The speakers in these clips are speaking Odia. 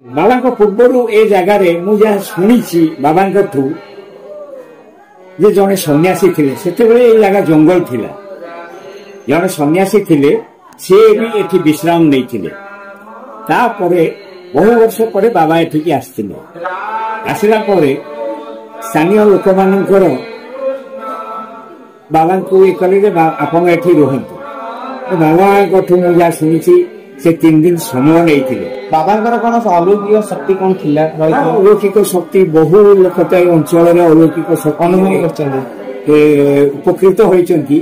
ବାବାଙ୍କ ପୂର୍ବରୁ ଏ ଜାଗାରେ ମୁଁ ଯାହା ଶୁଣିଛି ବାବାଙ୍କଠୁ ଯେ ଜଣେ ସନ୍ନ୍ୟାସୀ ଥିଲେ। ସେତେବେଳେ ଏ ଜାଗା ଜଙ୍ଗଲ ଥିଲା। ଜଣେ ସନ୍ନ୍ୟାସୀ ଥିଲେ, ସିଏ ବି ଏଠି ବିଶ୍ରାମ ନେଇଥିଲେ। ତାପରେ ବହୁ ବର୍ଷ ପରେ ବାବା ଏଠିକି ଆସିଥିଲେ। ଆସିଲା ପରେ ସ୍ଥାନୀୟ ଲୋକମାନଙ୍କର ବାବାଙ୍କୁ ଏ କଲେ ଯେ ଆପଣ ଏଠି ରୁହନ୍ତୁ। ବାବାଙ୍କଠୁ ମୁଁ ଯାହା ଶୁଣିଛି ସେ 3 ଦିନ ସମୟ ନେଇଥିଲେ। ବାବାଙ୍କର କଣ ଅଲୌକିକ ଶକ୍ତି କଣ ଥିଲା? ଅଲୌକିକ ଶକ୍ତି ବହୁ ଲୋକ ତ ଏ ଅଞ୍ଚଳରେ ଅଲୌକିକ ଶକ୍ତି ଅନୁଭବ କରିଛନ୍ତି, ଉପକୃତ ହୋଇଛନ୍ତି।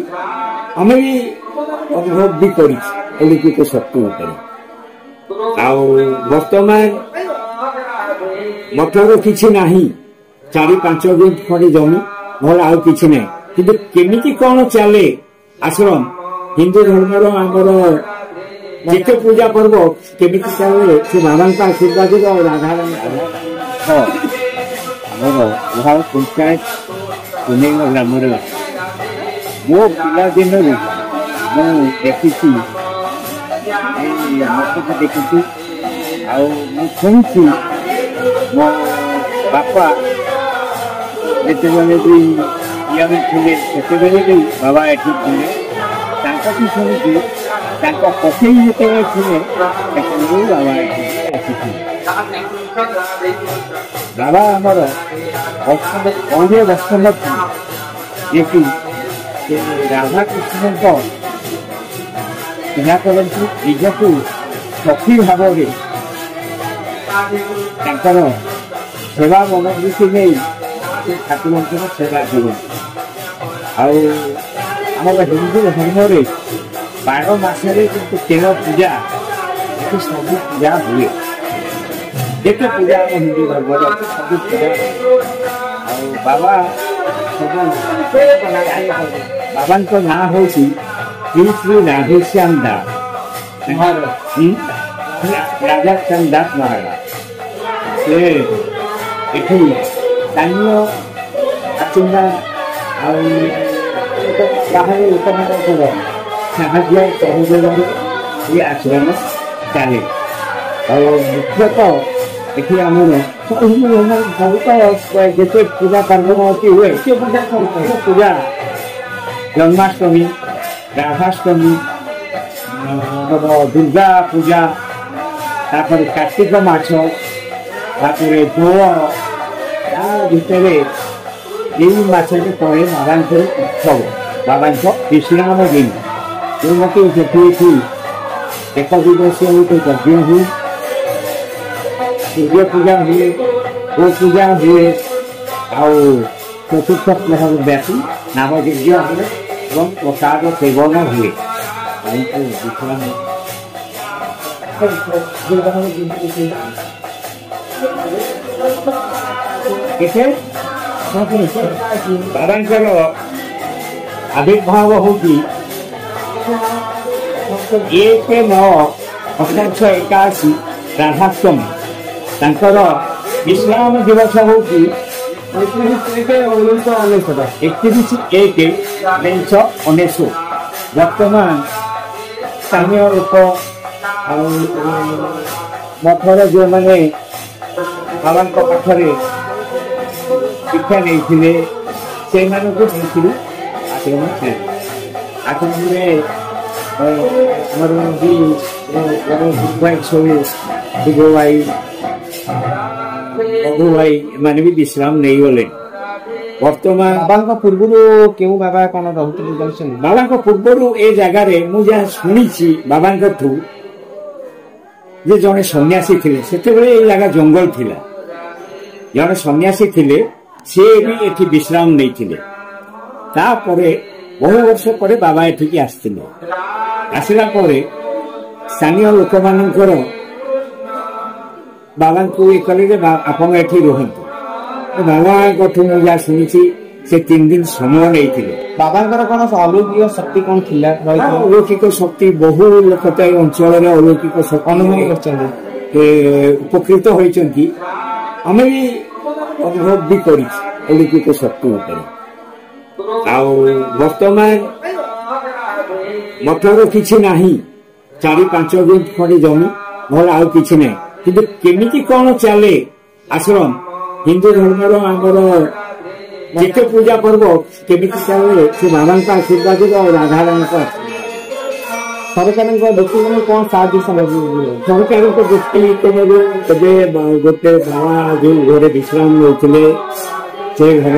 ଆମେ ବି ଅନୁଭବ ବି କରିଛୁ ଅଲୌକିକ ଶକ୍ତି ଉପରେ। ଆଉ ବର୍ତ୍ତମାନ ମଠର କିଛି ନାହିଁ, 4-5 ଗୁଣ୍ଠ ଖଣ୍ଡେ ଜମି, ନହେଲେ ଆଉ କିଛି ନାହିଁ। କିନ୍ତୁ କେମିତି କଣ ଚାଲେ ଆଶ୍ରମ, ହିନ୍ଦୁ ଧର୍ମର ଆମର ଯେତେ ପୂଜା ପର୍ବ କେମିତି ଚାଲେ ସେ ବାବାଙ୍କ ଆଶୀର୍ବାଦରେ ଆଉ ରାଧାରାଣୀ ଆମର ଉହାଳ ପଞ୍ଚାୟତ କୁନେଇଙ୍କ ଗ୍ରାମରେ ଅଛି। ମୋ ପିଲାଦିନରୁ ମୁଁ ଦେଖିଛି, ଏଇ ମଠକୁ ଦେଖିଛି। ଆଉ ମୁଁ ଶୁଣିଛି ମୋ ବାପା ଯେତେବେଳେ ବି ୟଙ୍ଗ ଥିଲେ ସେତେବେଳେ ବି ବାବା ଏଠି ଥିଲେ। ତାଙ୍କଠୁ ଶୁଣିଛି ତାଙ୍କ ପକେଇ ଯେତେବେଳେ ଥିଲେ ସେତେବେଳେ ବାବା ଏଠି ଆସିଥିଲେ। ବାବା ଆମର ଅନ୍ୟ ଦର୍ଶନ ଥିଲେ, ଯିଏକି ରାଧାକୃଷ୍ଣଙ୍କ ପୂଜା କରନ୍ତି। ନିଜକୁ ସଖୀ ଭାବରେ ତାଙ୍କର ସେବା ମନୋବୃତ୍ତି ନେଇ ସେ ଠାକୁରଙ୍କର ସେବା କରନ୍ତି। ଆଉ ଆମର ହିନ୍ଦୁ ଧର୍ମରେ 12 ମାସରେ କିନ୍ତୁ 13 ପୂଜା, ଏଠି ସବୁ ପୂଜା ହୁଏ। ଯେତେ ପୂଜା ଆମ ହିନ୍ଦୁ ଧର୍ମରେ ଅଛି ସବୁ ପୂଜା। ଆଉ ବାବା ସବୁ ବାବାଙ୍କ ନାଁ ହଉଛି ଶ୍ରୀ ଶ୍ରୀ ରାଧେଶ୍ୟାମ ଦାସ ରାଧାଶ୍ୟାମ ଦାସ ମହାରାଜ। ସେ ଏଠି ସ୍ଥାନୀୟ ବାସିନ୍ଦା ଆଉ ବାହାରେ ଲୋକମାନଙ୍କର ସାହାଯ୍ୟ ସହଯୋଗରେ ଏ ଆଶ୍ରମ ଚାଲେ। ଆଉ ମୁଖ୍ୟତଃ ଏଠି ଆମର ଯେତେ ପୂଜା ପାର୍ବଣ ଅଛି ହୁଏ, ପୂଜା ଜନ୍ମାଷ୍ଟମୀ, ରାଧାଷ୍ଟମୀ, ଦୁର୍ଗା ପୂଜା, ତାପରେ କାର୍ତ୍ତିକ ମାସ, ତାପରେ ଦୋଳ, ତା ଭିତରେ ଏଇ ମାସରେ ପଡ଼େ ବାବାଙ୍କର ଉତ୍ସବ, ବାବାଙ୍କ ବିଶ୍ରାମ ଦିନ। ଯେଉଁଠି ସେଠି 1 ଦିବସୀୟ ଗୋଟେ ଯଜ୍ଞ ହୁଏ, ସୂର୍ଯ୍ୟ ପୂଜା ହୁଏ, ଗୋ ପୂଜା ହୁଏ, ଆଉ ଚତୁର୍ଥ ପ୍ରହର ବ୍ୟାପୀ ନାମଯଜ୍ଞ ହୁଏ ଏବଂ ପ୍ରସାଦ ସେବନ ହୁଏ। ବାବାଙ୍କର ଆବିର୍ଭାବ ହଉଛି 1/9/1881 ରାଧାଷ୍ଟମୀ। ତାଙ୍କର ବିଶ୍ରାମ ଦିବସ ହଉଛି 31/1/1919। ବର୍ତ୍ତମାନ ସ୍ଥାନୀୟ ଲୋକ ଆଉ ମଠର ଯେଉଁମାନେ ବାବାଙ୍କ ପାଖରେ ଶିକ୍ଷା ନେଇଥିଲେ ସେଇମାନଙ୍କୁ ନେଇଥିଲି ଆଶ୍ରମ। ଆଶ୍ରମରେ ଆମର ବି ଦିଗ ଭାଇ, ମଧୁ ଭାଇ ଏମାନେ ବି ବିଶ୍ରାମ ନେଇଗଲେ। ବର୍ତ୍ତମାନ ବାବାଙ୍କ ପୂର୍ବରୁ କେଉଁ ବାବା କଣ ରହୁଥିଲେ ଜାଣିଛନ୍ତି? ବାବାଙ୍କ ପୂର୍ବରୁ ଏ ଜାଗାରେ ମୁଁ ଯାହା ଶୁଣିଛି ବାବାଙ୍କଠୁ ଯେ ଜଣେ ସନ୍ନ୍ୟାସୀ ଥିଲେ। ସେତେବେଳେ ଏ ଜାଗା ଜଙ୍ଗଲ ଥିଲା। ଜଣେ ସନ୍ନ୍ୟାସୀ ଥିଲେ, ସିଏ ବି ଏଠି ବିଶ୍ରାମ ନେଇଥିଲେ। ତାପରେ ବହୁ ବର୍ଷ ପରେ ବାବା ଏଠିକି ଆସିଥିଲେ। ଆସିଲା ପରେ ସ୍ଥାନୀୟ ଲୋକମାନଙ୍କର ବାବାଙ୍କୁ ଏ କଲେ ଯେ ଆପଣ ଏଠି ରୁହନ୍ତୁ। ବାବାଙ୍କଠୁ ମୁଁ ଯାହା ଶୁଣିଛି ସେ 3 ଦିନ ସମୟ ନେଇଥିଲେ। ବାବାଙ୍କର କଣ ଅଲୌକିକ ଶକ୍ତି କଣ ଥିଲା? ଅଲୌକିକ ଶକ୍ତି ବହୁ ଲୋକ ତ ଏ ଅଞ୍ଚଳରେ ଅଲୌକିକ ଶକ୍ତି ଅନୁଭବ କରିଛନ୍ତି, ଉପକୃତ ହୋଇଛନ୍ତି। ଆମେ ବି ଅନୁଭବ ବି କରିଛୁ ଅଲୌକିକ ଶକ୍ତି ଉପରେ। ଆଉ ବର୍ତ୍ତମାନ ମଠର କିଛି ନାହିଁ, 4-5 ଗୁଣ୍ଠ ଖଣ୍ଡେ ଜମି, ନହେଲେ ଆଉ କିଛି ନାହିଁ। କିନ୍ତୁ କେମିତି କଣ ଚାଲେ ଆଶ୍ରମ ହିନ୍ଦୁ ଧର୍ମର ଆମର ଯେତେ ପୂଜା ପର୍ବ କେମିତି ଚାଲେ ସେ ବାବାଙ୍କ ଆଶୀର୍ବାଦରେ ଆଉ ରାଧାରାଣୀଙ୍କ ସରକାରଙ୍କ ଦୃଷ୍ଟିକୋଣରୁ କଣ ସାହାଯ୍ୟ ସରକାରଙ୍କ ଦୃଷ୍ଟିକୋଣରୁ ଏବେ ଗୋଟେ ବାବା ଯୋଉ ଘରେ ବିଶ୍ରାମ ନେଉଥିଲେ ସେ ଘର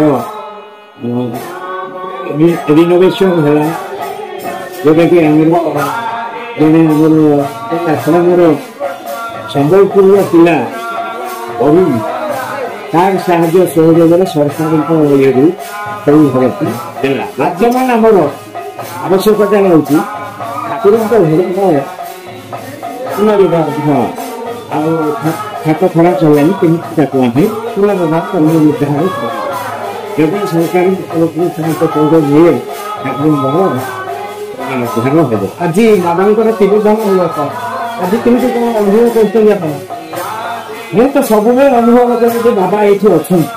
ରିନୋଭେସନ ହେଲା ଯୋଉଟାକି ଆମର ଜଣେ ଆମର ଆଶ୍ରମର ସମ୍ବଲପୁରର ପିଲା ଅରୁଣ ତାର ସାହାଯ୍ୟ ସହଯୋଗରେ ସରକାରଙ୍କ ଇଏରୁ ସବୁ ଘରକୁ ଦେଲା। ବର୍ତ୍ତମାନ ଆମର ଆବଶ୍ୟକତା ରହୁଛି ଠାକୁରଙ୍କ ଘର ପୁନର୍ବ୍ୟବହାର ଆଉ ଛାତ ଖରାପ ହେଲାନି କେମିତି ତାକୁ ଆମେ ପୁନର୍ବ୍ୟବହାର ନିର୍ଦ୍ଧାରଣ ଯଦି ସରକାରଙ୍କ ତରଫରୁ ସମସ୍ତ ସହଯୋଗ ମିଳେ ଠାକୁରଙ୍କର ଧ୍ୟାନ ହେବ। ଆଜି ବାବାଙ୍କର ତିରୁଧାମ ଦିବସ ଆଜି କେମିତି କଣ ଅନୁଭବ କରୁଛନ୍ତି ଆପଣ? ମୁଁ ତ ସବୁବେଳେ ଅନୁଭବ କରେ ଯେ ବାବା ଏଇଠି ଅଛନ୍ତି,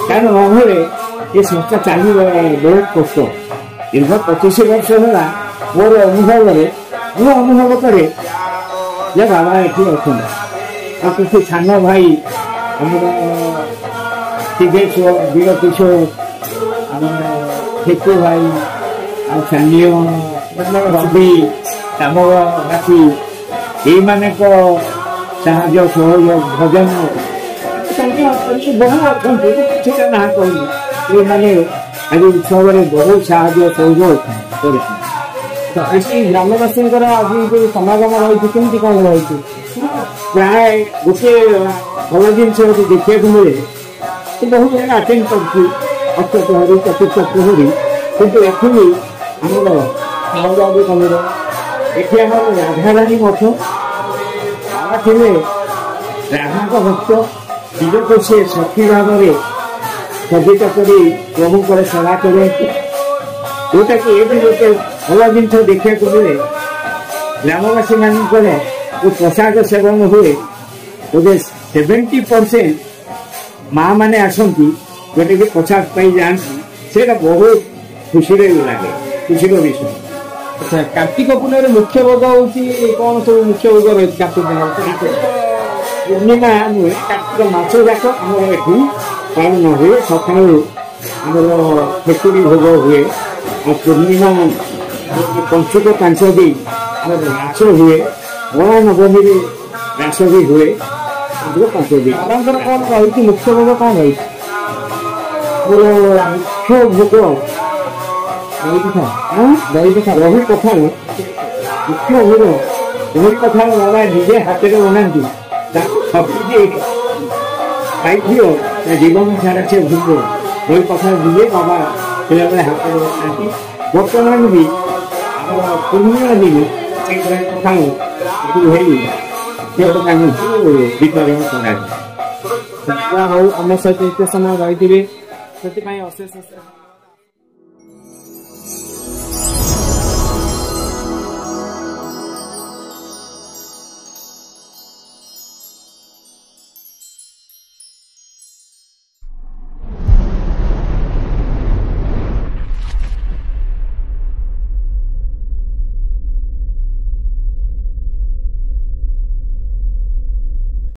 କାରଣ ନହେଲେ ଏ ସଂସ୍ଥା ଚାଲିବା ବହୁତ କଷ୍ଟ। ଦୀର୍ଘ 25 ବର୍ଷ ହେଲା ମୋର ଅନୁଭବରେ ମୁଁ ଅନୁଭବ କରେ ଯେ ବାବା ଏଠି ଅଛନ୍ତି। ଆଉ କିଛି ସାନ ଭାଇ ଆମର ସିଦ୍ଧେଶ୍ୱର ବୀର କିଶୋର ଆମର ଠେକୁ ଭାଇ ଆଉ ସ୍ଥାନୀୟ ରବି ରାମବାସୀ ଏଇମାନଙ୍କ ସାହାଯ୍ୟ ସହଯୋଗ ଭଜନ ବହୁ ଅଛନ୍ତି କିଛିଟା ନାଁ କହିଲି ଏମାନେ ଆଜି ଉତ୍ସବରେ ବହୁତ ସାହାଯ୍ୟ ସହଯୋଗ କରୁଛନ୍ତି। ଏଠି ଗ୍ରାମବାସୀଙ୍କର ଆଜି ଯୋଉ ସମାଗମ ରହିଛି କେମିତି କଣ ରହିଛି? ପ୍ରାୟ ଗୋଟେ ଭଲ ଜିନିଷ ଦେଖିବାକୁ ମିଳେ ବହୁତ ଜଣ ଆଟେଣ୍ଡ କରୁଛି ଅଷ୍ଟପ୍ରହରୀ ଚତୁର୍ଥ ପ୍ରହରୀ, କିନ୍ତୁ ଏଠି ଆମର ସହଯାଦୀ ମନ୍ଦିର ଏଠି ଆମର ରାଧାରାଣୀ ମଠ ବାବା ଥିଲେ ରାଧାଙ୍କ ଭକ୍ତ ନିଜକୁ ସେ ସଖୀ ଭାବରେ ସଜ୍ଜିତ କରି ପ୍ରଭୁଙ୍କର ସେବା କରନ୍ତି, ଯୋଉଟାକି ଏଠି ଗୋଟେ ଭଲ ଜିନିଷ ଦେଖିବାକୁ ମିଳେ। ଗ୍ରାମବାସୀ ମାନଙ୍କର ଯୋଉ ପ୍ରସାଦ ସେବନ ହୁଏ ଗୋଟେ 70% ମା ମାନେ ଆସନ୍ତି ଯୋଉଟାକି ପ୍ରସାଦ ପାଇ ଯାଆନ୍ତି, ସେଇଟା ବହୁତ ଖୁସିରେ ଲାଗେ, ଖୁସିର ବିଷୟ। ଆଚ୍ଛା, କାର୍ତ୍ତିକ ପୂର୍ଣ୍ଣିମାରେ ମୁଖ୍ୟ ଭୋଗ ହଉଛି କଣ ସବୁ ମୁଖ୍ୟ ଭୋଗ ରହିଛି? କାର୍ତ୍ତିକ ପୂର୍ଣ୍ଣିମା ନୁହେଁ, କାର୍ତ୍ତିକ ମାସ ଯାକ ଆମର ଏଠି ପାଳନ ହୁଏ। ସକାଳୁ ଆମର ଖେଚୁଡ଼ି ଭୋଗ ହୁଏ ଆଉ ପୂର୍ଣ୍ଣିମା ପଞ୍ଚୁକ 5 ଦିନ ଆମର ରାସ ହୁଏ, ଅଳା ନବମୀରେ ରାସ ବି ହୁଏ 5 ଦିନ। ଆପଣଙ୍କର କଣ ରହିଛି ମୁଖ୍ୟ ଭୋଗ କଣ ରହିଛି? ମୋର ମୁଖ୍ୟ ଭୋଗ ଦହି ପିଠା ରହି ପଖାଳ ମୁଖ୍ୟ ଭୋଗ। ରହି ପଖାଳ ବାବା ନିଜେ ହାତରେ ବନାନ୍ତି, ତାକୁ ସବଜି ଖାଇଥିବ ଜୀବନ ସାରା ସେ ଭୋଗ। ରହି ପଖାଳ ନିଜେ ବାବା ପିଲାବେଳେ ହାତରେ ବନାନ୍ତି। ବର୍ତ୍ତମାନ ବି ଆମର ପୂର୍ଣ୍ଣିମା ଦିନ ସେ ରହି ପଖାଳ ହେଇ ବିତରଣ କରାଯାଏ। ହଉ ଆମ ସହିତ ଏତେ ସମୟ ରହିଥିବେ ସେଥିପାଇଁ ଅଶେଷ